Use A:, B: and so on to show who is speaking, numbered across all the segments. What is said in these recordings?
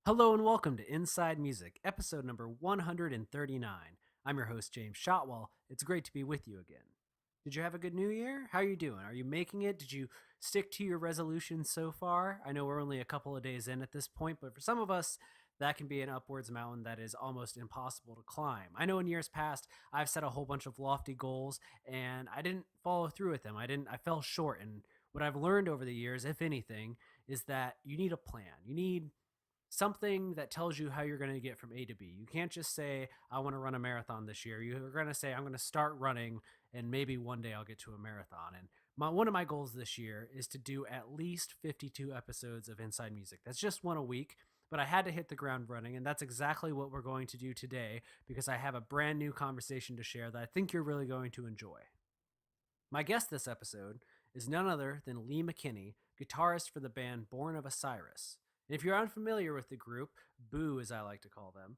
A: Hello and welcome to Inside Music, episode number 139. I'm your host, James Shotwell. It's great to be with you again. Did you have a good new year? How are you doing? Are you making it? Did you stick to your resolutions so far? I know we're only a couple of days in at this point, but for some of us, that can be an upwards mountain that is almost impossible to climb. I know in years past, I've set a whole bunch of lofty goals and I didn't follow through with them. I fell short. And what I've learned over the years, if anything, is that you need a plan. You need something that tells you how you're going to get from A to B. You can't just say, I want to run a marathon this year. You're going to say, I'm going to start running and maybe one day I'll get to a marathon. And one of my goals this year is to do at least 52 episodes of Inside Music. That's just one a week, but I had to hit the ground running. And that's exactly what we're going to do today because I have a brand new conversation to share that I think you're really going to enjoy. My guest this episode is none other than Lee McKinney, guitarist for the band Born of Osiris. And if you're unfamiliar with the group, Boo as I like to call them,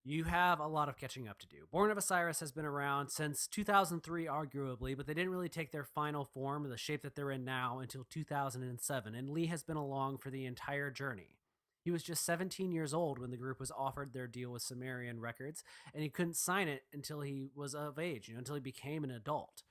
A: you have a lot of catching up to do. Born of Osiris has been around since 2003, arguably, but they didn't really take their final form, the shape that they're in now, until 2007, and Lee has been along for the entire journey. He was just 17 years old when the group was offered their deal with Sumerian Records, and he couldn't sign it until he was of age, until he became an adult.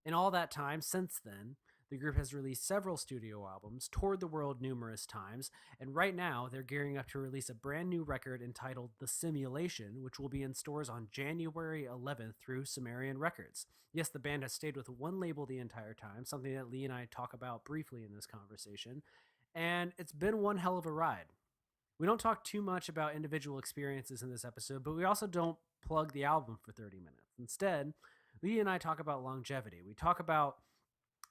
A: In all that time since then, the group has released several studio albums, toured the world numerous times, and right now they're gearing up to release a brand new record entitled The Simulation, which will be in stores on January 11th through Sumerian Records. Yes, the band has stayed with one label the entire time, something that Lee and I talk about briefly in this conversation, and it's been one hell of a ride. We don't talk too much about individual experiences in this episode, but we also don't plug the album for 30 minutes. Instead, Lee and I talk about longevity. We talk about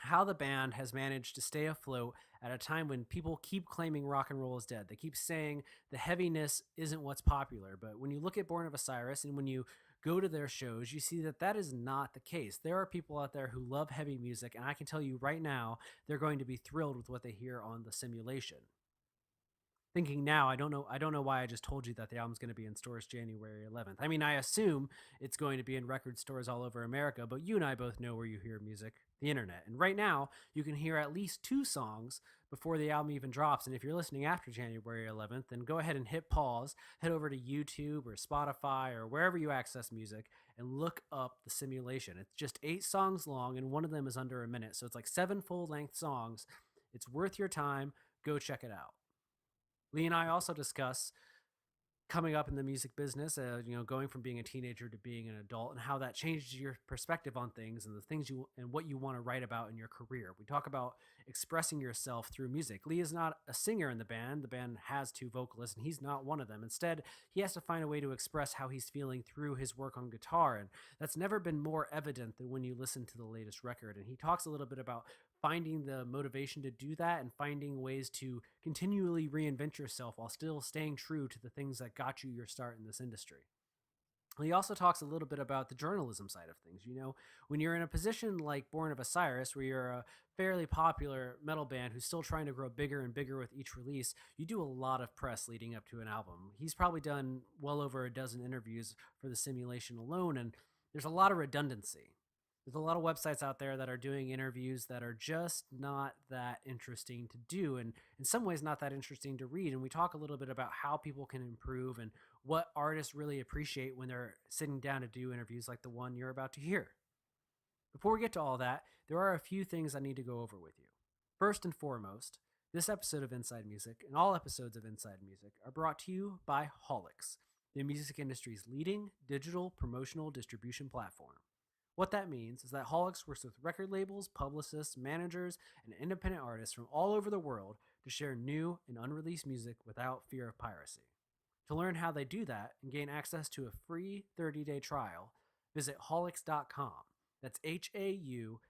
A: how the band has managed to stay afloat at a time when people keep claiming rock and roll is dead. They keep saying the heaviness isn't what's popular. But when you look at Born of Osiris and when you go to their shows, you see that that is not the case. There are people out there who love heavy music, and I can tell you right now, they're going to be thrilled with what they hear on The Simulation. Thinking now, I don't know why I just told you that the album's going to be in stores January 11th. I mean, I assume it's going to be in record stores all over America, but you and I both know where you hear music, the internet. And right now, you can hear at least 2 songs before the album even drops. And if you're listening after January 11th, then go ahead and hit pause, head over to YouTube or Spotify or wherever you access music and look up The Simulation. It's just 8 songs long and one of them is under a minute. So it's like 7 full-length songs. It's worth your time. Go check it out. Lee and I also discuss coming up in the music business, going from being a teenager to being an adult and how that changes your perspective on things and the things you and what you want to write about in your career. We talk about expressing yourself through music. Lee is not a singer in the band. The band has 2 vocalists and he's not one of them. Instead, he has to find a way to express how he's feeling through his work on guitar. And that's never been more evident than when you listen to the latest record. And he talks a little bit about finding the motivation to do that and finding ways to continually reinvent yourself while still staying true to the things that got you your start in this industry. He also talks a little bit about the journalism side of things. When you're in a position like Born of Osiris, where you're a fairly popular metal band who's still trying to grow bigger and bigger with each release, you do a lot of press leading up to an album. He's probably done well over a dozen interviews for The Simulation alone, and there's a lot of redundancy. There's a lot of websites out there that are doing interviews that are just not that interesting to do, and in some ways not that interesting to read. And we talk a little bit about how people can improve and what artists really appreciate when they're sitting down to do interviews like the one you're about to hear. Before we get to all that, there are a few things I need to go over with you. First and foremost, this episode of Inside Music and all episodes of Inside Music are brought to you by Holix, the music industry's leading digital promotional distribution platform. What that means is that Holix works with record labels, publicists, managers, and independent artists from all over the world to share new and unreleased music without fear of piracy. To learn how they do that and gain access to a free 30-day trial, visit Holix.com. That's HAULIX.com.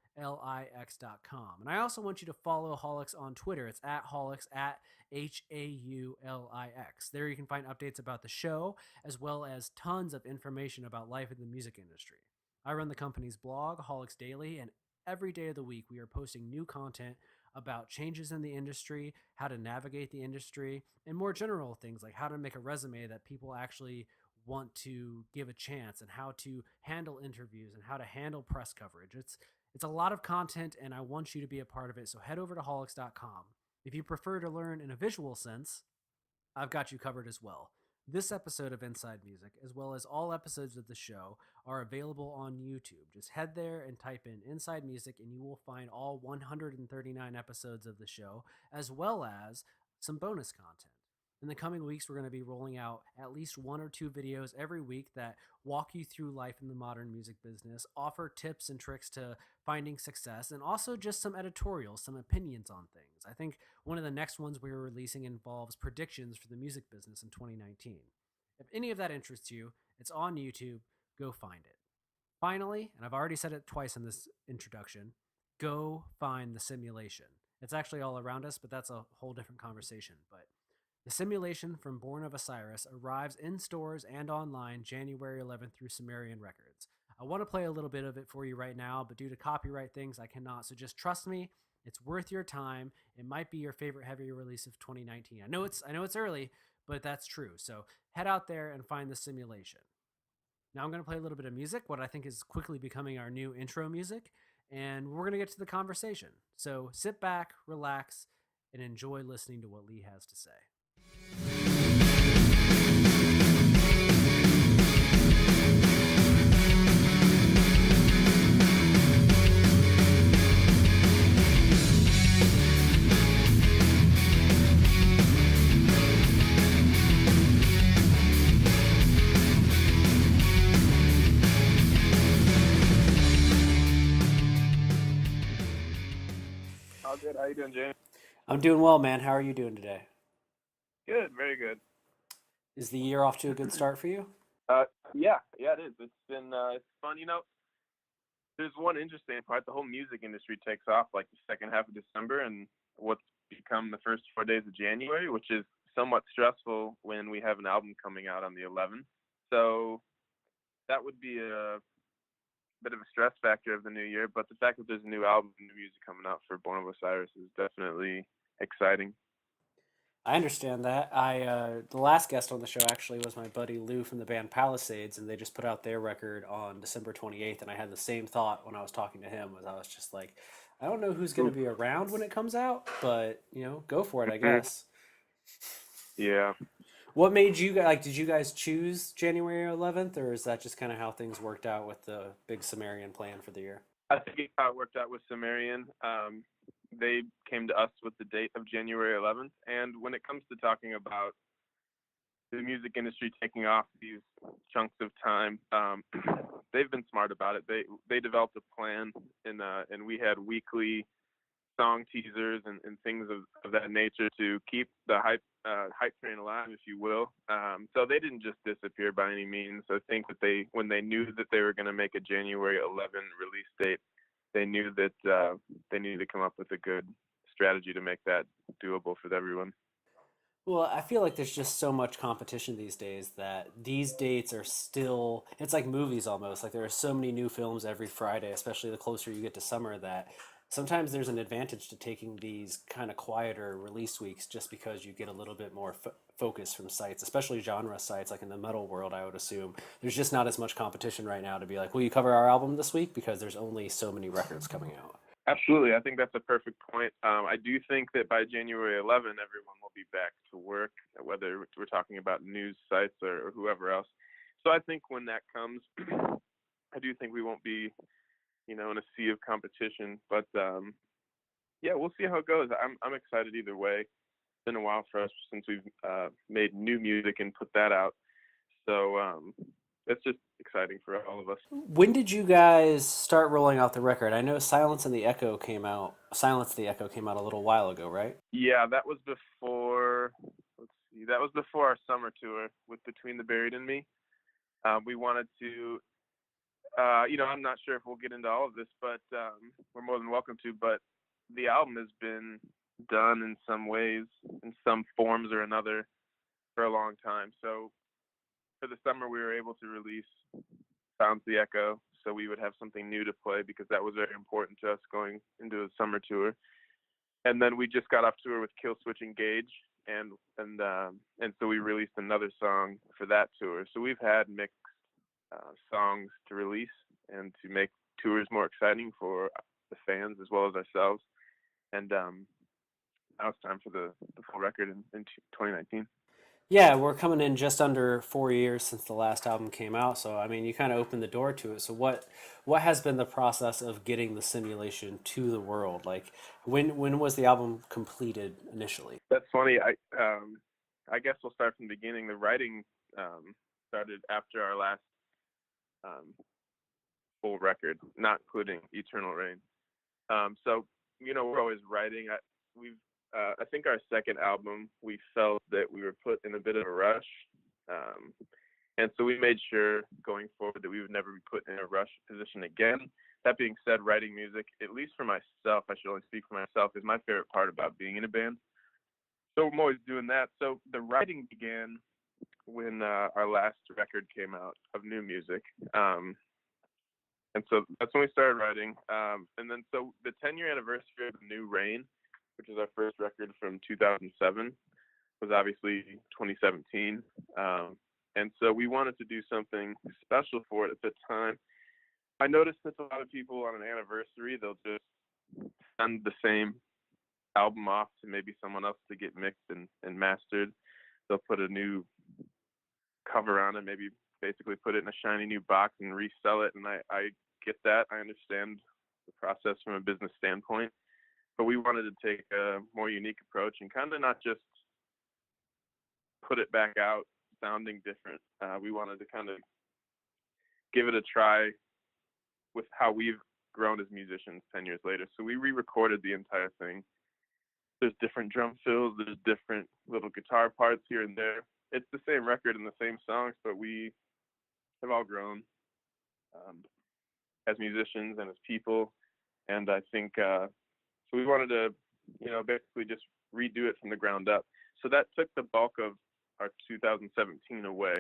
A: And I also want you to follow Holix on Twitter. It's at Holix, at HAULIX. There you can find updates about the show, as well as tons of information about life in the music industry. I run the company's blog, Holix Daily, and every day of the week we are posting new content about changes in the industry, how to navigate the industry, and more general things like how to make a resume that people actually want to give a chance, and how to handle interviews and how to handle press coverage. It's a lot of content, and I want you to be a part of it, so head over to Holix.com. If you prefer to learn in a visual sense, I've got you covered as well. This episode of Inside Music, as well as all episodes of the show, are available on YouTube. Just head there and type in Inside Music, and you will find all 139 episodes of the show, as well as some bonus content. In the coming weeks, we're going to be rolling out at least one or two videos every week that walk you through life in the modern music business, offer tips and tricks to finding success, and also just some editorials, some opinions on things. I think one of the next ones we're releasing involves predictions for the music business in 2019. If any of that interests you, it's on YouTube. Go find it. Finally, and I've already said it twice in this introduction, go find the simulation. It's actually all around us, but that's a whole different conversation. But the simulation from Born of Osiris arrives in stores and online January 11th through Sumerian Records. I want to play a little bit of it for you right now, but due to copyright things, I cannot. So just trust me, it's worth your time. It might be your favorite heavy release of 2019. I know it's early, but that's true. So head out there and find the simulation. Now I'm going to play a little bit of music, what I think is quickly becoming our new intro music, and we're going to get to the conversation. So sit back, relax, and enjoy listening to what Lee has to say.
B: All good. How you doing, James?
A: I'm doing well, man. How are you doing today?
B: Good. Very good.
A: Is the year off to a good start for you?
B: Yeah, it is. It's been it's fun. There's one interesting part. The whole music industry takes off like the second half of December and what's become the first 4 days of January, which is somewhat stressful when we have an album coming out on the 11th. So that would be a bit of a stress factor of the new year. But the fact that there's a new album, new music coming out for Born of Osiris is definitely exciting.
A: I understand that. The last guest on the show actually was my buddy Lou from the band Palisades, and they just put out their record on December 28th. And I had the same thought when I was talking to him, was I was just like, I don't know who's going to be around when it comes out, but go for it, I guess.
B: Yeah.
A: What made you guys like? Did you guys choose January 11th, or is that just kind of how things worked out with the big Sumerian plan for the year?
B: I think it's how it worked out with Sumerian. They came to us with the date of January 11th. And when it comes to talking about the music industry taking off these chunks of time, they've been smart about it. They developed a plan, and we had weekly song teasers and things of that nature to keep the hype train alive, if you will. So they didn't just disappear by any means. I think that when they knew that they were going to make a January 11 release date, they knew that they needed to come up with a good strategy to make that doable for everyone.
A: Well, I feel like there's just so much competition these days that these dates are still, it's like movies almost. Like there are so many new films every Friday, especially the closer you get to summer, that sometimes there's an advantage to taking these kind of quieter release weeks just because you get a little bit more focus from sites, especially genre sites like in the metal world, I would assume. There's just not as much competition right now to be like, will you cover our album this week? Because there's only so many records coming out.
B: Absolutely. I think that's a perfect point. I do think that by January 11, everyone will be back to work, whether we're talking about news sites or whoever else. So I think when that comes, I do think we won't be, in a sea of competition. But yeah, we'll see how it goes. I'm excited either way. It's been a while for us since we've made new music and put that out. So it's just exciting for all of us.
A: When did you guys start rolling out the record? I know Silence the Echo came out a little while ago, right?
B: Yeah, that was before. Let's see, that was before our summer tour with Between the Buried and Me. We wanted to, I'm not sure if we'll get into all of this, but we're more than welcome to. But the album has been done in some ways, in some forms or another, for a long time. So for the summer, we were able to release Sounds the Echo, so we would have something new to play because that was very important to us going into a summer tour. And then we just got off tour with Kill Switch Engage, and so we released another song for that tour. So we've had mixed songs to release and to make tours more exciting for the fans as well as ourselves. And now it's time for the full record in 2019.
A: Yeah, we're coming in just under 4 years since the last album came out, so I mean, you kind of opened the door to it. So what has been the process of getting the simulation to the world? Like, when was the album completed initially?
B: That's funny. I guess we'll start from the beginning. The writing started after our last um, full record, not including Eternal Rain. So we're always writing. I think our second album, we felt that we were put in a bit of a rush, um, and so we made sure going forward that we would never be put in a rush position again. That being said, writing music, at least for myself, I should only speak for myself, is my favorite part about being in a band. So I'm always doing that. So the writing began when our last record came out of new music. And so that's when we started writing. And then so the 10-year anniversary of The New Rain, which is our first record from 2007, was obviously 2017. And so we wanted to do something special for it at the time. I noticed that a lot of people on an anniversary, they'll just send the same album off to maybe someone else to get mixed and mastered. They'll put a new cover on it, maybe basically put it in a shiny new box and resell it. And I get that. I understand the process from a business standpoint. But we wanted to take a more unique approach and kind of not just put it back out sounding different. We wanted to kind of give it a try with how we've grown as musicians 10 years later. So we re-recorded the entire thing. There's different drum fills, there's different little guitar parts here and there. It's the same record and the same songs, but we have all grown um, as musicians and as people. And I think so we wanted to, basically just redo it from the ground up. So that took the bulk of our 2017 away.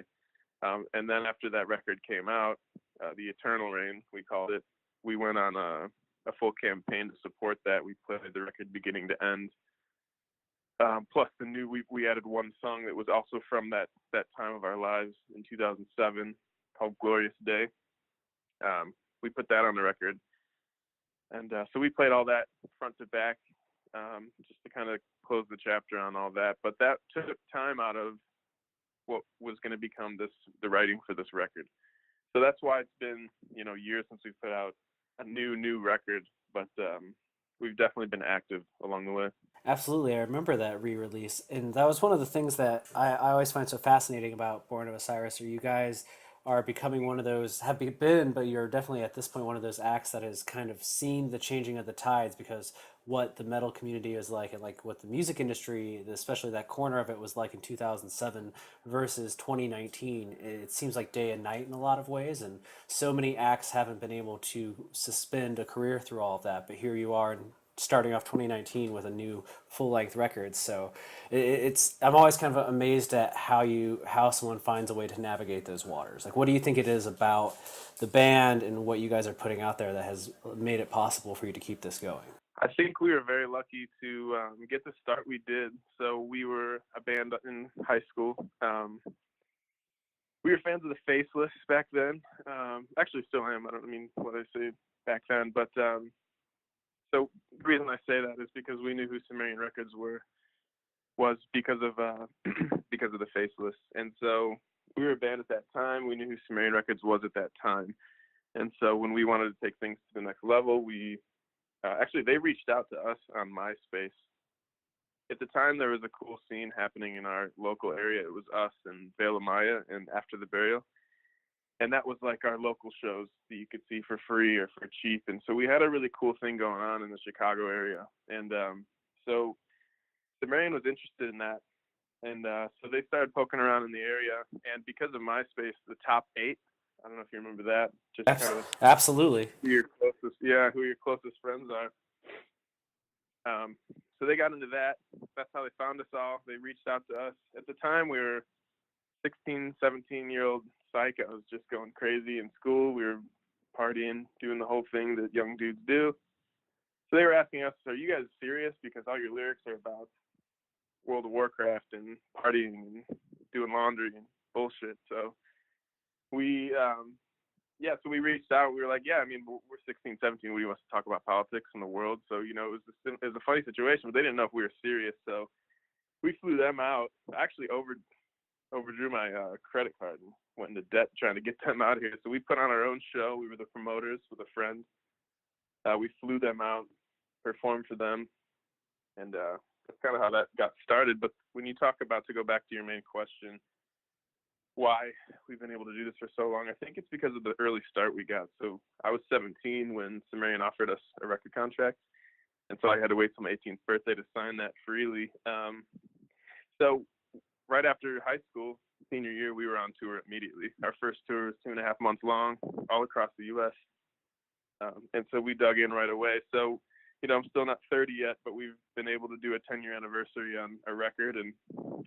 B: And then after that record came out, the Eternal Rain, we called it, we went on a full campaign to support that. We played the record beginning to end. Plus we added one song that was also from that time of our lives in 2007 called Glorious Day. We put that on the record. And so we played all that front to back, just to kind of close the chapter on all that. But that took time out of what was going to become the writing for this record. So that's why it's been, years since we put out a new record. But we've definitely been active along the way.
A: Absolutely, I remember that re-release, and that was one of the things that I always find so fascinating about Born of Osiris. Or you guys are becoming one of those been, but you're definitely at this point one of those acts that has kind of seen the changing of the tides because what the metal community is like and like what the music industry, especially that corner of it, was like in 2007 versus 2019. It seems like day and night in a lot of ways, and so many acts haven't been able to suspend a career through all of that. But here you are starting off 2019 with a new full length record. So it's I'm always kind of amazed at how someone finds a way to navigate those waters. Like, what do you think it is about the band and what you guys are putting out there that has made it possible for you to keep this going?
B: I think we were very lucky to get the start we did. So we were a band in high school. We were fans of the Faceless back then. Actually, still am. I don't mean what I say back then, but so the reason I say that is because we knew who Sumerian Records was because of because of the Faceless, and so we were a band at that time. We knew who Sumerian Records was at that time, and so when we wanted to take things to the next level, we actually they reached out to us on MySpace. At the time, there was a cool scene happening in our local area. It was us and Vela Maya and After the Burial, and that was like our local shows that you could see for free or for cheap. And so we had a really cool thing going on in the Chicago area, and so Sumerian was interested in that, and so they started poking around in the area. And because of MySpace, the top 8, I don't know if you remember that, just kind of
A: Absolutely.
B: who your closest friends are. So they got into that. That's how they found us all. They reached out to us. At the time, we were 16, 17-year-old psychos just going crazy in school. We were partying, doing the whole thing that young dudes do. So they were asking us, are you guys serious? Because all your lyrics are about World of Warcraft and partying and doing laundry and bullshit. So we, so we reached out. We were like, yeah, I mean, we're 16, 17. We want to talk about politics in the world. So, it was a funny situation, but they didn't know if we were serious. So we flew them out, actually over overdrew my credit card and went into debt trying to get them out here. So we put on our own show. We were the promoters with a friend. We flew them out, performed for them, and that's kind of how that got started. But when you talk about, to go back to your main question, why we've been able to do this for so long, I think it's because of the early start we got. So I was 17 when Sumerian offered us a record contract, and so I had to wait till my 18th birthday to sign that freely. So right after high school, senior year, we were on tour immediately. Our first tour was 2.5 months long, all across the U.S. And so we dug in right away. So, I'm still not 30 yet, but we've been able to do a 10-year anniversary on a record, and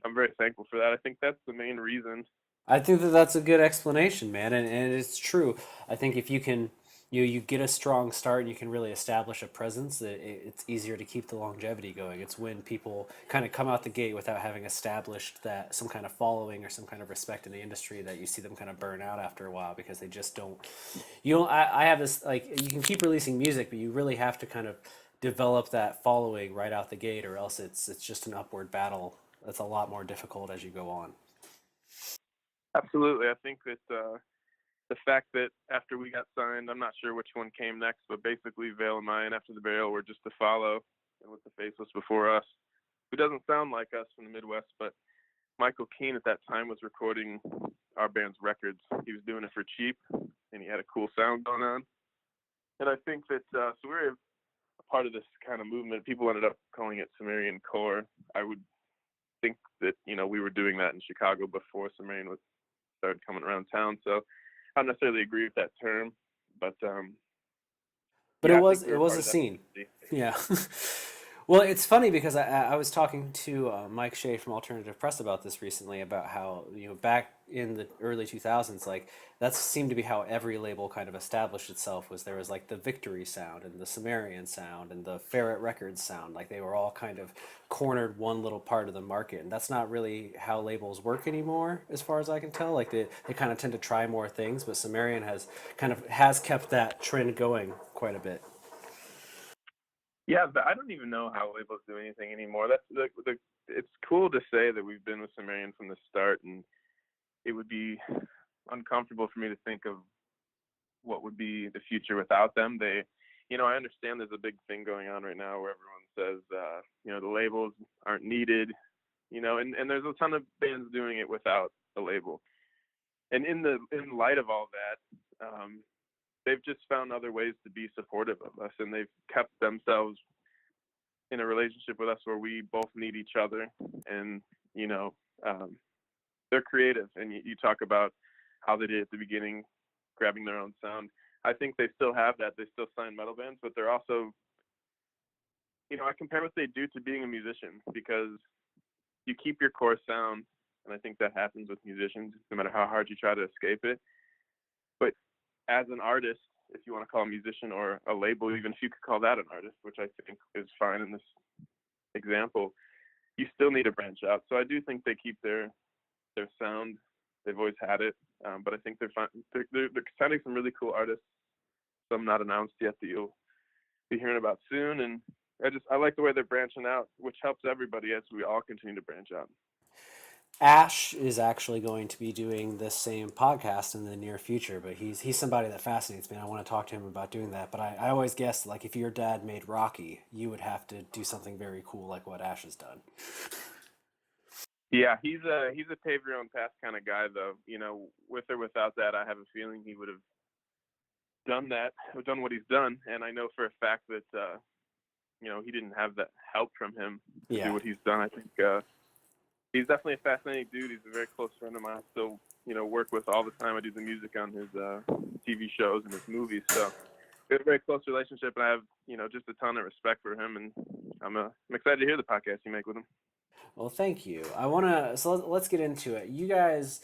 B: I'm very thankful for that. I think that's the main reason.
A: I think that that's a good explanation, man, and it's true. I think if you can, you get a strong start and you can really establish a presence, it's easier to keep the longevity going. It's when people kind of come out the gate without having established that some kind of following or some kind of respect in the industry that you see them kind of burn out after a while because they just don't. You don't. I have this like you can keep releasing music, but you really have to kind of develop that following right out the gate, or else it's just an upward battle. That's a lot more difficult as you go on.
B: Absolutely. I think that the fact that after we got signed, I'm not sure which one came next, but basically Vale and Mine after the Burial were just to follow, and with the Faceless before us, who doesn't sound like us from the Midwest, but Michael Keane at that time was recording our band's records. He was doing it for cheap, and he had a cool sound going on. And I think that, so we were a part of this kind of movement. People ended up calling it Sumerian Core. I would think that, we were doing that in Chicago before Sumerian was started coming around town. So I don't necessarily agree with that term, but
A: But
B: yeah, I think we
A: it
B: were
A: was
B: part
A: a
B: of that
A: scene.
B: community.
A: Yeah. Well, it's funny because I was talking to Mike Shea from Alternative Press about this recently about how back in the early 2000s, like that seemed to be how every label kind of established itself, was there was like the Victory sound and the Sumerian sound and the Ferret Records sound, like they were all kind of cornered one little part of the market, and that's not really how labels work anymore as far as I can tell. Like they kind of tend to try more things, but Sumerian has kept that trend going quite a bit.
B: Yeah, but I don't even know how labels do anything anymore. That's it's cool to say that we've been with Sumerian from the start, and it would be uncomfortable for me to think of what would be the future without them. I understand there's a big thing going on right now where everyone says, the labels aren't needed, and there's a ton of bands doing it without a label. And in light of all that, they've just found other ways to be supportive of us, and they've kept themselves in a relationship with us where we both need each other, and they're creative. And you talk about how they did at the beginning, grabbing their own sound. I think they still have that. They still sign metal bands, but they're also, I compare what they do to being a musician, because you keep your core sound, and I think that happens with musicians, no matter how hard you try to escape it. But as an artist, if you want to call a musician or a label, even if you could call that an artist, which I think is fine in this example, you still need to branch out. So I do think they keep their sound. They've always had it, but I think they're sounding some really cool artists, some not announced yet, that you'll be hearing about soon. And I like the way they're branching out, which helps everybody as we all continue to branch out.
A: Ash is actually going to be doing this same podcast in the near future, but he's somebody that fascinates me. I want to talk to him about doing that. But I always guessed, like, if your dad made Rocky, you would have to do something very cool like what Ash has done.
B: Yeah, he's a pave your own path kind of guy, though. With or without that, I have a feeling he would have done what he's done. And I know for a fact that he didn't have that help from him to do
A: Yeah.
B: what he's done. I think he's definitely a fascinating dude. He's a very close friend of mine. I still, work with all the time. I do the music on his TV shows and his movies. So we have a very close relationship, and I have, just a ton of respect for him. And I'm excited to hear the podcast you make with him.
A: Well, thank you. So let's get into it. You guys,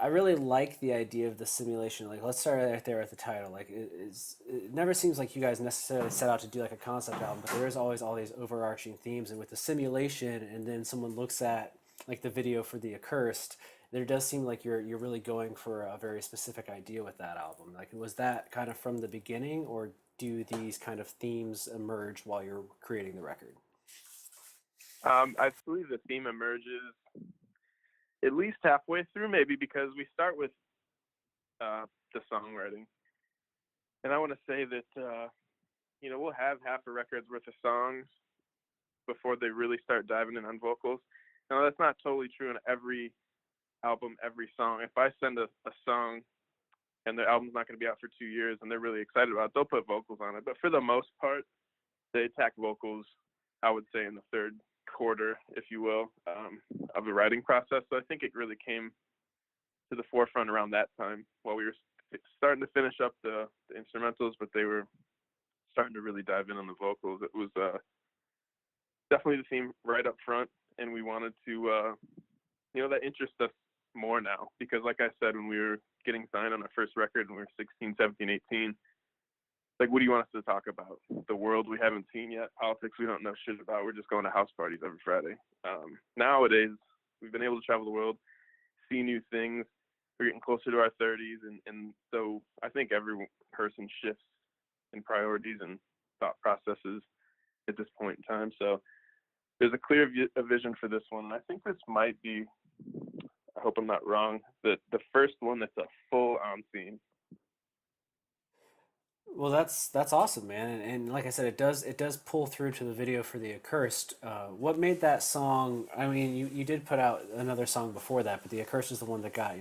A: I really like the idea of the simulation. Like, let's start right there at the title. Like, it never seems like you guys necessarily set out to do like a concept album, but there is always all these overarching themes. And with the simulation, and then someone looks at like the video for the Accursed, there does seem like you're really going for a very specific idea with that album. Like, was that kind of from the beginning, or do these kind of themes emerge while you're creating the record?
B: I believe the theme emerges at least halfway through, maybe, because we start with the songwriting. And I want to say that, we'll have half a record's worth of songs before they really start diving in on vocals. Now, that's not totally true in every album, every song. If I send a song and the album's not going to be out for 2 years and they're really excited about it, they'll put vocals on it. But for the most part, they attack vocals, I would say, in the third quarter, if you will, of the writing process. So I think it really came to the forefront around that time while we were starting to finish up the instrumentals, but they were starting to really dive in on the vocals. It was definitely the theme right up front, and we wanted to, that interests us more now because, like I said, when we were getting signed on our first record when we were 16, 17, 18, like, what do you want us to talk about? The world we haven't seen yet, politics we don't know shit about. We're just going to house parties every Friday. Nowadays, we've been able to travel the world, see new things. We're getting closer to our 30s, and so I think every person shifts in priorities and thought processes at this point in time. So there's a clear vision for this one, and I think this might be, I hope I'm not wrong, the first one that's a full-on scene.
A: Well, that's awesome, man, and like I said, it does pull through to the video for the Accursed. What made that song? I mean, you did put out another song before that, but the Accursed is the one that got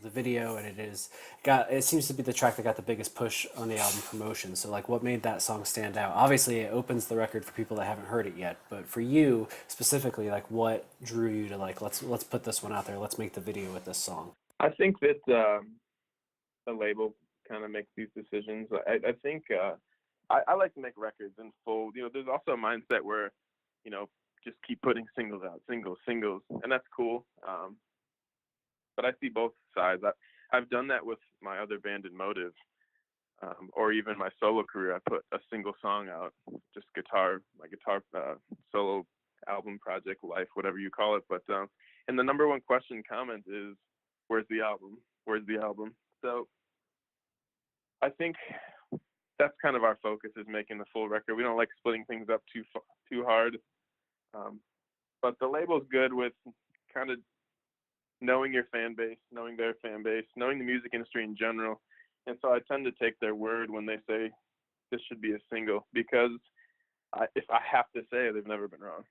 A: the video, and it seems to be the track that got the biggest push on the album promotion. So like, what made that song stand out? Obviously, it opens the record for people that haven't heard it yet, but for you specifically, like, what drew you to like let's put this one out there, let's make the video with this song?
B: I think that the label kind of makes these decisions. I think I like to make records in full. There's also a mindset where, just keep putting singles out, singles, and that's cool. But I see both sides. I've done that with my other band in Motive, or even my solo career. I put a single song out, just my guitar solo album project, life, whatever you call it. But and the number one comment is, where's the album? Where's the album? So I think that's kind of our focus, is making the full record. We don't like splitting things up too hard. But the label's good with kind of knowing your fan base, knowing their fan base, knowing the music industry in general. And so I tend to take their word when they say this should be a single, because if I have to say, they've never been wrong.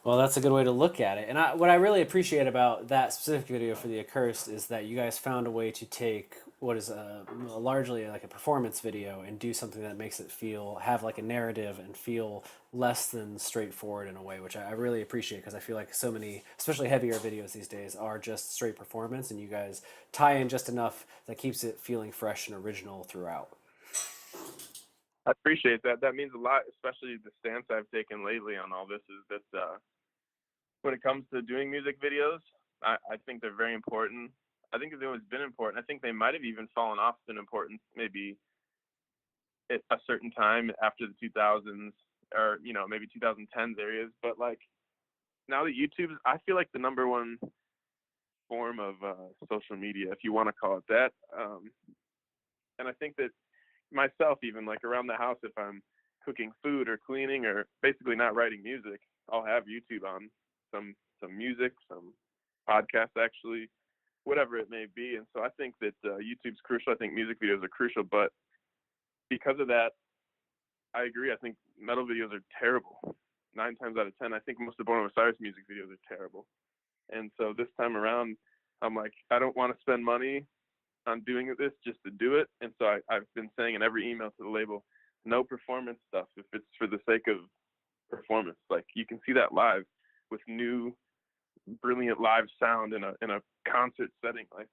A: Well, that's a good way to look at it. And what I really appreciate about that specific video for The Accursed is that you guys found a way to take what is largely like a performance video and do something that makes it have like a narrative and feel less than straightforward in a way, which I really appreciate, because I feel like so many, especially heavier videos these days, are just straight performance, and you guys tie in just enough that keeps it feeling fresh and original throughout.
B: I appreciate that. That means a lot, especially the stance I've taken lately on all this, is that when it comes to doing music videos, I think they're very important. I think they've always been important. I think they might have even fallen off in importance maybe at a certain time after the 2000s, or maybe 2010s areas. But like, now that YouTube's, I feel like, the number one form of social media, if you want to call it that. And I think that myself, even like around the house, if I'm cooking food or cleaning or basically not writing music, I'll have YouTube on, some music, some podcasts, actually, whatever it may be. And so I think that YouTube's crucial. I think music videos are crucial, but because of that, I agree. I think metal videos are terrible. 9 times out of 10, I think most of Born of Osiris music videos are terrible. And so this time around, I'm like, I don't want to spend money on doing this just to do it. And so I've been saying in every email to the label, no performance stuff if it's for the sake of performance. Like, you can see that live with new, brilliant live sound in a concert setting. Like,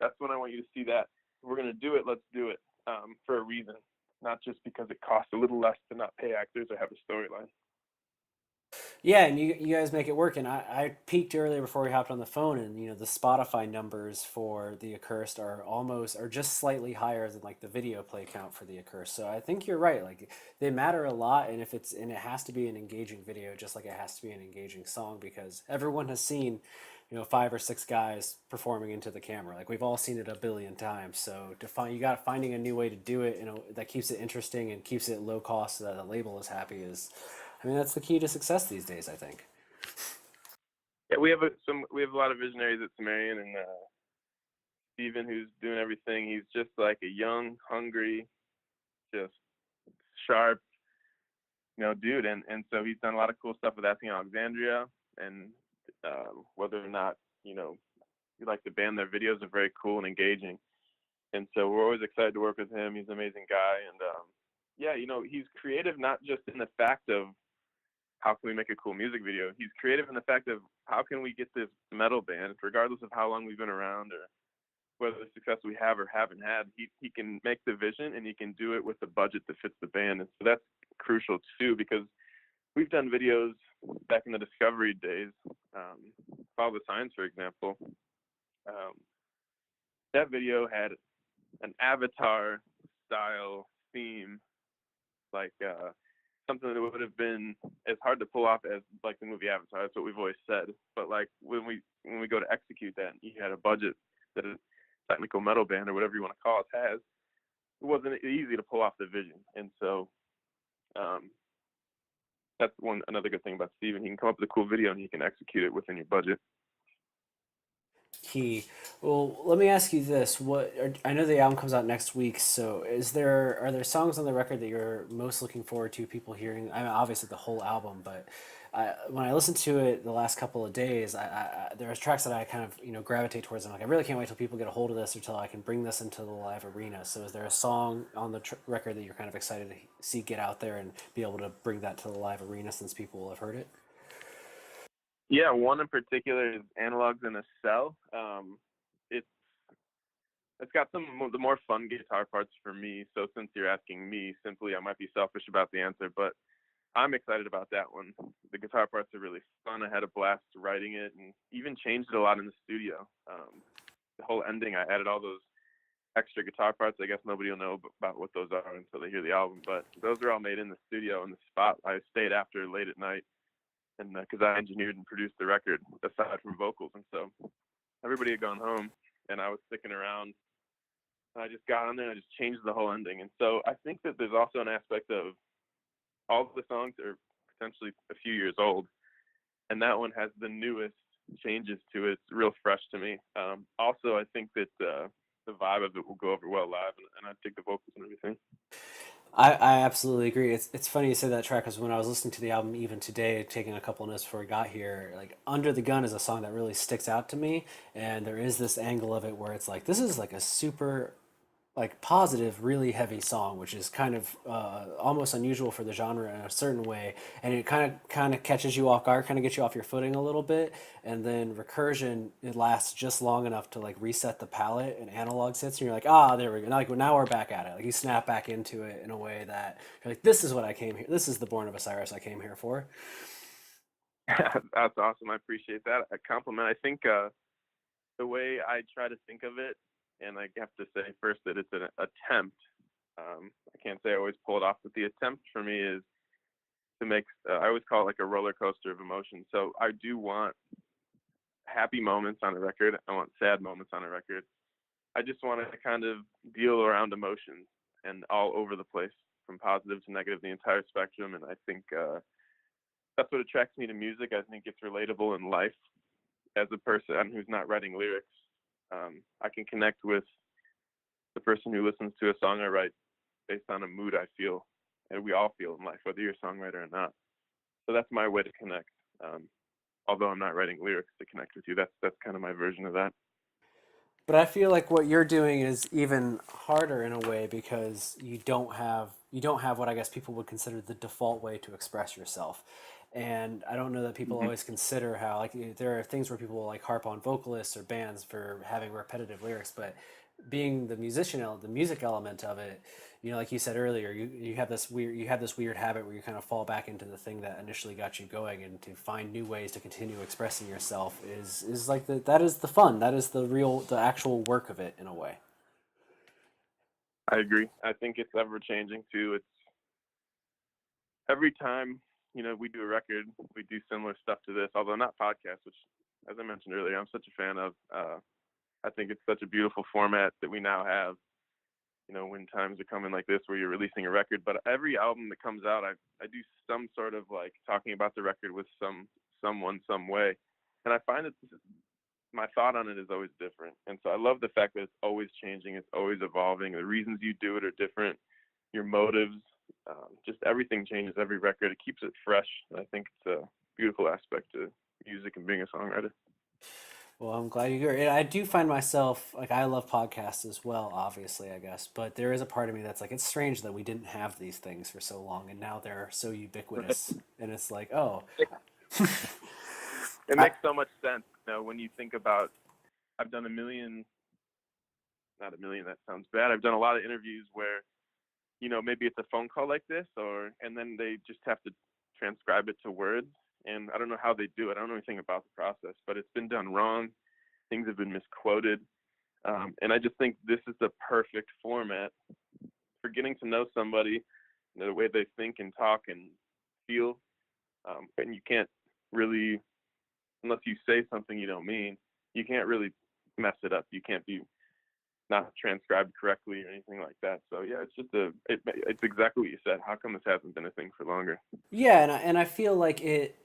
B: that's when I want you to see that. If we're going to do it, let's do it for a reason, not just because it costs a little less to not pay actors or have a storyline.
A: Yeah, and you guys make it work. And I peeked earlier before we hopped on the phone, and the Spotify numbers for The Accursed are just slightly higher than like the video play count for The Accursed. So I think you're right. Like, they matter a lot, and it has to be an engaging video, just like it has to be an engaging song, because everyone has seen 5 or 6 guys performing into the camera. Like, we've all seen it a billion times. So finding a new way to do it, that keeps it interesting and keeps it low cost, so that the label is happy, that's the key to success these days, I think.
B: Yeah, we have a lot of visionaries at Sumerian, and Steven, who's doing everything. He's just like a young, hungry, just sharp, dude. And so he's done a lot of cool stuff with Asking Alexandria, and whether or not you like the band, their videos are very cool and engaging. And so we're always excited to work with him. He's an amazing guy, and yeah, he's creative not just in the fact of how can we make a cool music video. He's creative in the fact of how can we get this metal band, regardless of how long we've been around or whether the success we have or haven't had, he can make the vision and he can do it with the budget that fits the band. And so that's crucial too, because we've done videos back in the Discovery days. Follow the Signs, for example. That video had an Avatar style theme, like something that would have been as hard to pull off as like the movie Avatar. That's what we've always said. But like when we go to execute that, you had a budget that a technical metal band or whatever you want to call it has. It wasn't easy to pull off the vision, and so that's another good thing about Steven. He can come up with a cool video and he can execute it within your budget.
A: Key. Well, let me ask you this: I know the album comes out next week, so are there songs on the record that you're most looking forward to people hearing? I mean, obviously the whole album, but when I listened to it the last couple of days, there was tracks that I kind of gravitate towards. I'm like, I really can't wait till people get a hold of this or till I can bring this into the live arena. So, is there a song on the record that you're kind of excited to see get out there and be able to bring that to the live arena since people will have heard it?
B: Yeah, one in particular is Analogs in a Cell. It's it's got some of the more fun guitar parts for me. So since you're asking me, simply I might be selfish about the answer, but I'm excited about that one. The guitar parts are really fun. I had a blast writing it, and even changed it a lot in the studio. The whole ending, I added all those extra guitar parts. I guess nobody will know about what those are until they hear the album, but those are all made in the studio in the spot. I stayed after late at night, and because I engineered and produced the record aside from vocals, and so everybody had gone home, and I was sticking around. And I just got on there and I just changed the whole ending. And so I think that there's also an aspect of all the songs are potentially a few years old, and that one has the newest changes to it. It's real fresh to me. Also, I think that the vibe of it will go over well live, and I dig the vocals and everything.
A: I absolutely agree. It's funny you say that track because when I was listening to the album even today, taking a couple notes before we got here, like "Under the Gun" is a song that really sticks out to me, and there is this angle of it where it's like this is like a super like positive, really heavy song, which is kind of almost unusual for the genre in a certain way, and it kind of catches you off guard, kind of gets you off your footing a little bit, and then recursion it lasts just long enough to like reset the palette, and analog hits, and you're like, ah, there we go. Now we're back at it. Like you snap back into it in a way that you're like, this is what I came here. This is the Born of Osiris I came here for.
B: That's awesome. I appreciate that. A compliment. I think the way I try to think of it, and I have to say first that it's an attempt. I can't say I always pull it off, but the attempt for me is to make. I always call it like a roller coaster of emotions. So I do want happy moments on a record. I want sad moments on a record. I just want to kind of deal around emotions and all over the place, from positive to negative, the entire spectrum. And I think that's what attracts me to music. I think it's relatable in life. As a person who's not writing lyrics, I can connect with the person who listens to a song I write based on a mood I feel, and we all feel in life, whether you're a songwriter or not. So that's my way to connect. Although I'm not writing lyrics to connect with you, that's kind of my version of that.
A: But I feel like what you're doing is even harder in a way because you don't have what I guess people would consider the default way to express yourself. And I don't know that people
B: Mm-hmm.
A: always consider how like there are things where people will like harp on vocalists or bands for having repetitive lyrics, but being the the music element of it, like you said earlier, you have this weird habit where you kind of fall back into the thing that initially got you going, and to find new ways to continue expressing yourself is like that is the fun, that is the actual work of it in a way.
B: I agree. I think it's ever changing too. It's every time we do a record, we do similar stuff to this, although not podcasts, which, as I mentioned earlier, I'm such a fan of. I think it's such a beautiful format that we now have. When times are coming like this where you're releasing a record, but every album that comes out, I do some sort of like talking about the record with someone some way. And I find that my thought on it is always different. And so I love the fact that it's always changing, it's always evolving. The reasons you do it are different, your motives, just everything changes every record. It keeps it fresh. And I think it's a beautiful aspect to music and being a songwriter.
A: Well, I'm glad you agree. I do find myself like I love podcasts as well, obviously, I guess, but there is a part of me that's like it's strange that we didn't have these things for so long and now they're so
B: Right.
A: ubiquitous. And it's like, oh,
B: It
A: I,
B: makes so much sense, when you think about, I've done a million, not a million, that sounds bad. I've done a lot of interviews where, maybe it's a phone call like this, and then they just have to transcribe it to words. And I don't know how they do it. I don't know anything about the process, but it's been done wrong. Things have been misquoted. And I just think this is the perfect format for getting to know somebody, the way they think and talk and feel. And you can't really, unless you say something you don't mean, you can't really mess it up. You can't be not transcribed correctly or anything like that. So yeah, it's just it's exactly what you said. How come this hasn't been a thing for longer?
A: yeah, and I feel like it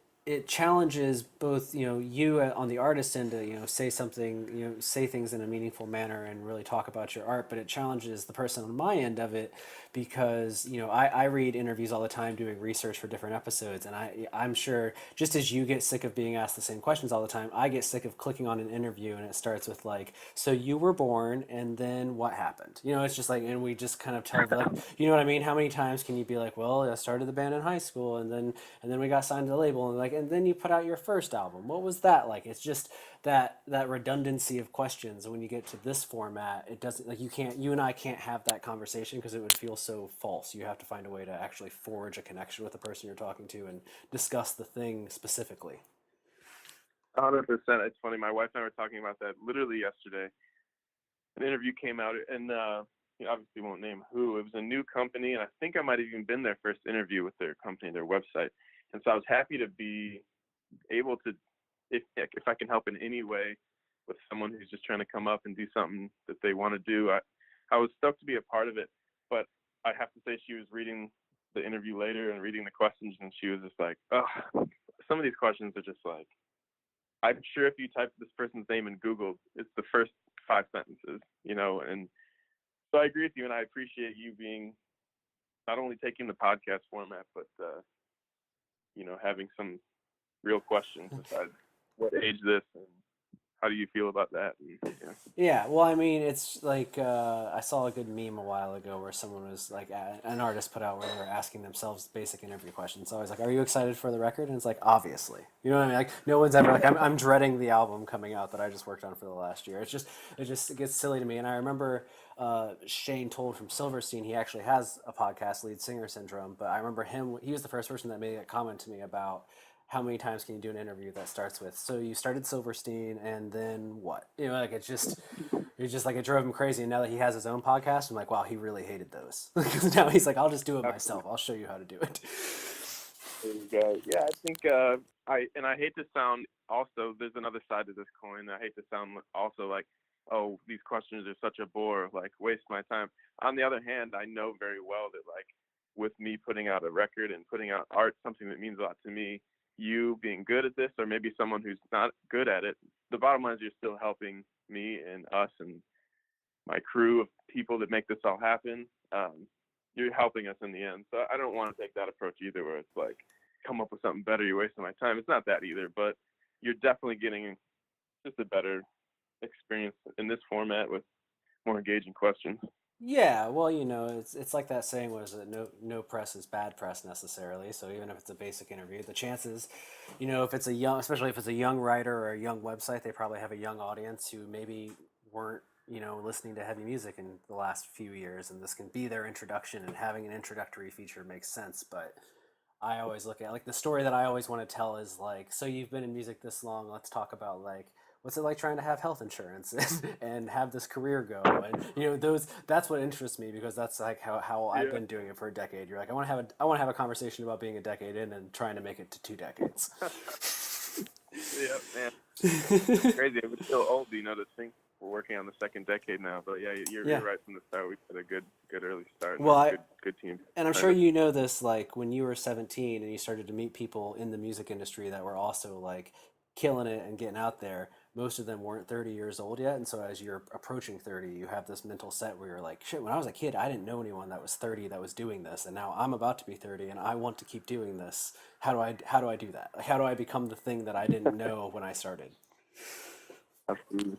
A: challenges both you on the artist end to say something, say things in a meaningful manner and really talk about your art, but it challenges the person on my end of it because I read interviews all the time doing research for different episodes, and I'm sure just as you get sick of being asked the same questions all the time, I get sick of clicking on an interview and it starts with like, so you were born and then what happened. It's just like, and we just kind of tell like, you know what I mean? How many times can you be like, well, I started the band in high school and then we got signed to the label and like, and then you put out your first album. What was that like? It's just that redundancy of questions. And when you get to this format, it doesn't, like, you and I can't have that conversation because it would feel so false. You have to find a way to actually forge a connection with the person you're talking to and discuss the thing specifically.
B: 100%. It's funny. My wife and I were talking about that literally yesterday. An interview came out, and obviously won't name who. It was a new company, and I think I might have even been their first interview with their company, their website. And so I was happy to be able to, if I can help in any way with someone who's just trying to come up and do something that they want to do. I was stoked to be a part of it, but I have to say she was reading the interview later and reading the questions, and she was just like, oh, some of these questions are just like, I'm sure if you type this person's name in Google, it's the first 5 sentences, and so I agree with you, and I appreciate you being not only taking the podcast format, but having some real questions besides what age this and how do you feel about that? And, yeah.
A: Yeah, well, I mean, it's like I saw a good meme a while ago where someone was like, an artist put out where they were asking themselves basic interview questions. So I was like, "Are you excited for the record?" And it's like, obviously, you know what I mean. Like, no one's ever like, I'm dreading the album coming out that I just worked on for the last year. It gets silly to me. And I remember Shane told from Silverstein, he actually has a podcast, Lead Singer Syndrome. But I remember he was the first person that made a comment to me about how many times can you do an interview that starts with, so you started Silverstein and then what? Like it's just like it drove him crazy. And now that he has his own podcast, I'm like, wow, he really hated those. Because now he's like, I'll just do it myself. I'll show you how to do it.
B: There you go. Yeah, I think I hate to sound, also there's another side to this coin. I hate to sound also like, oh, these questions are such a bore, like waste my time. On the other hand, I know very well that like with me putting out a record and putting out art, something that means a lot to me, you being good at this, or maybe someone who's not good at it, the bottom line is you're still helping me and us and my crew of people that make this all happen. You're helping us in the end. So I don't want to take that approach either, where it's like, come up with something better, you're wasting my time. It's not that either, but you're definitely getting just a better experience in this format with more engaging questions.
A: Yeah, well, it's like that saying, was it no press is bad press necessarily. So even if it's a basic interview, the chances, if it's especially if it's a young writer or a young website, they probably have a young audience who maybe weren't, listening to heavy music in the last few years, and this can be their introduction, and having an introductory feature makes sense. But I always look at like the story that I always want to tell is like, so you've been in music this long, let's talk about like what's it like trying to have health insurance and have this career go, and that's what interests me, because that's like how I've
B: Yeah.
A: been doing it for a decade. You're like, I want to have a conversation about being a decade in and trying to make it to 2 decades.
B: Yeah, man. Crazy. We're still old, to think we're working on the second decade now. But yeah, you're right from the start. We had a good early start.
A: Well,
B: And good team.
A: and I'm sure you know this, like when you were 17 and you started to meet people in the music industry that were also like killing it and getting out there, most of them weren't 30 years old yet. And so as you're approaching 30, you have this mental set where you're like, shit, when I was a kid, I didn't know anyone that was 30 that was doing this. And now I'm about to be 30 and I want to keep doing this. How do I do that? Like, how do I become the thing that I didn't know when I started?
B: Absolutely.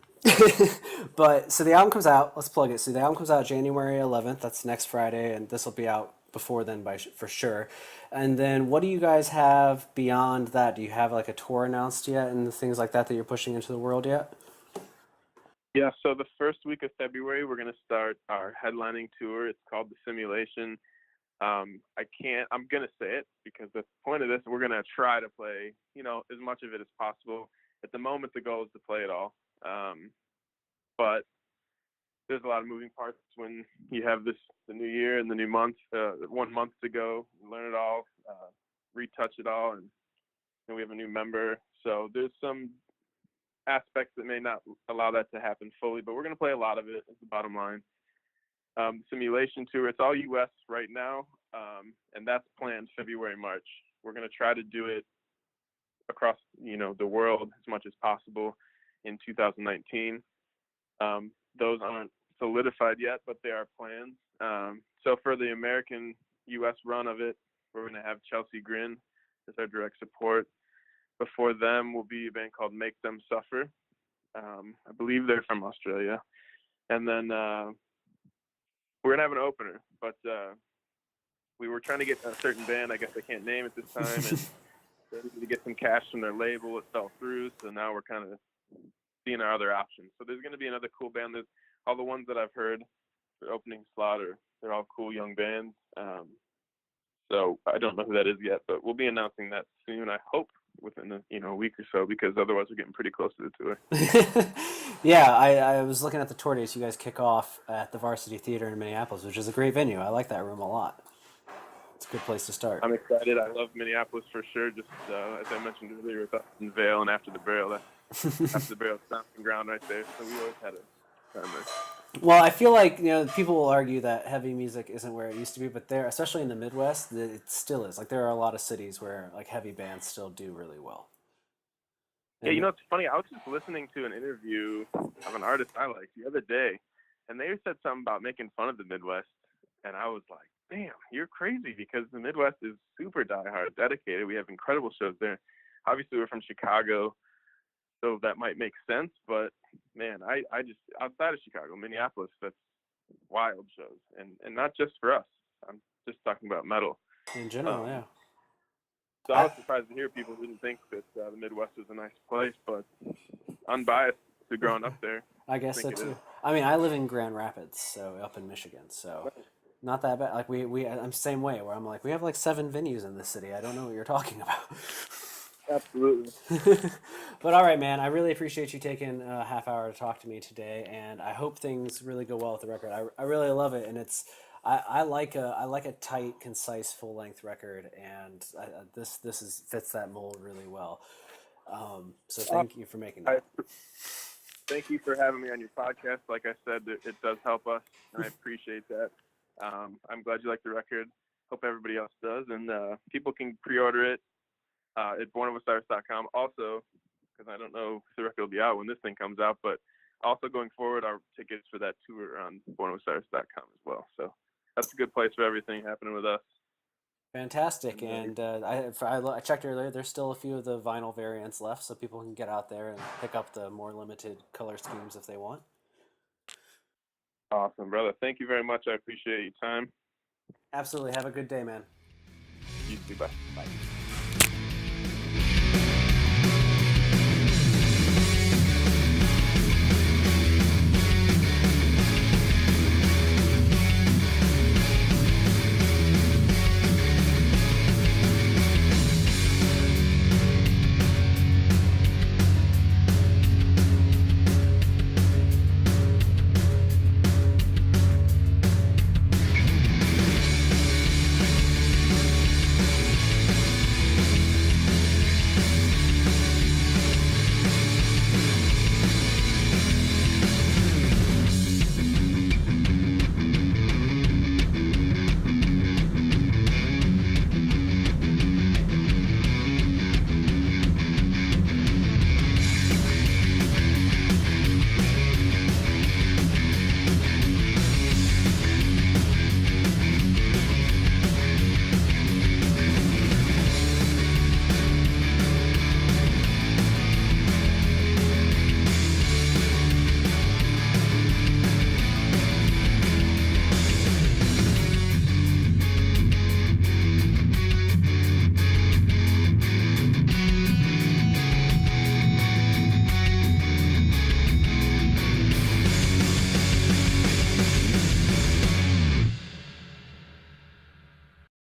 A: But so the album comes out. Let's plug it. So the album comes out January 11th. That's next Friday, and this will be out before then for sure. And then what do you guys have beyond that? Do you have like a tour announced yet and things like that you're pushing into the world yet?
B: Yeah, so the first week of February, we're going to start our headlining tour. It's called The Simulation. I'm going to say it because the point of this, we're going to try to play, as much of it as possible. At the moment, the goal is to play it all. But there's a lot of moving parts when you have the new year and the new month, 1 month to go, learn it all, retouch it all, and we have a new member. So there's some aspects that may not allow that to happen fully, but we're going to play a lot of it is the bottom line. Simulation tour, it's all US right now, and that's planned February, March. We're going to try to do it across, the world as much as possible in 2019. Those aren't solidified yet, but they are plans. So for the American US run of it, we're going to have Chelsea Grin as our direct support. Before them will be a band called Make Them Suffer. I believe they're from Australia. And then we're going to have an opener, but we were trying to get a certain band, I guess I can't name at this time, and they needed to get some cash from their label. It fell through, so now we're kind of seeing our other options. So there's going to be another cool band. There's all the ones that I've heard for opening slot they're all cool young bands. So I don't know who that is yet, but we'll be announcing that soon, I hope, within a week or so, because otherwise we're getting pretty close to the tour.
A: Yeah, I was looking at the tour dates. You guys kick off at the Varsity Theater in Minneapolis, which is a great venue. I like that room a lot. It's a good place to start.
B: I'm excited. I love Minneapolis for sure. Just as I mentioned earlier, with Austin Vale and After the Barrel, After the Barrel stomping ground right there. So we always had a time there.
A: Well, I feel like people will argue that heavy music isn't where it used to be, but there, especially in the Midwest, it still is. Like there are a lot of cities where like heavy bands still do really well.
B: And yeah, it's funny. I was just listening to an interview of an artist I like the other day, and they said something about making fun of the Midwest, and I was like, "Damn, you're crazy!" Because the Midwest is super diehard, dedicated. We have incredible shows there. Obviously, we're from Chicago, so that might make sense. But man, I just outside of Chicago, Minneapolis, that's wild shows, and not just for us. I'm just talking about metal
A: in general, yeah.
B: So I was surprised to hear people didn't think that the Midwest was a nice place, but unbiased to growing up there.
A: I guess so too. I mean, I live in Grand Rapids, so up in Michigan, so not that bad. Like I'm the same way where I'm like, we have like 7 venues in this city. I don't know what you're talking about.
B: Absolutely.
A: But all right, man, I really appreciate you taking a half hour to talk to me today, and I hope things really go well with the record. I really love it, and I like a tight, concise, full length record, and this fits that mold really well. So thank you for making that.
B: Thank you for having me on your podcast. Like I said, it does help us, and I appreciate that. I'm glad you like the record. Hope everybody else does, and people can pre-order it at bornofosiris.com. Also, because I don't know if the record will be out when this thing comes out, but also going forward, our tickets for that tour on bornofosiris.com as well. So that's a good place for everything happening with us.
A: Fantastic. And I checked earlier, there's still a few of the vinyl variants left, so people can get out there and pick up the more limited color schemes if they want.
B: Awesome, brother. Thank you very much. I appreciate your time.
A: Absolutely. Have a good day, man.
B: You too. Bye.
A: Bye.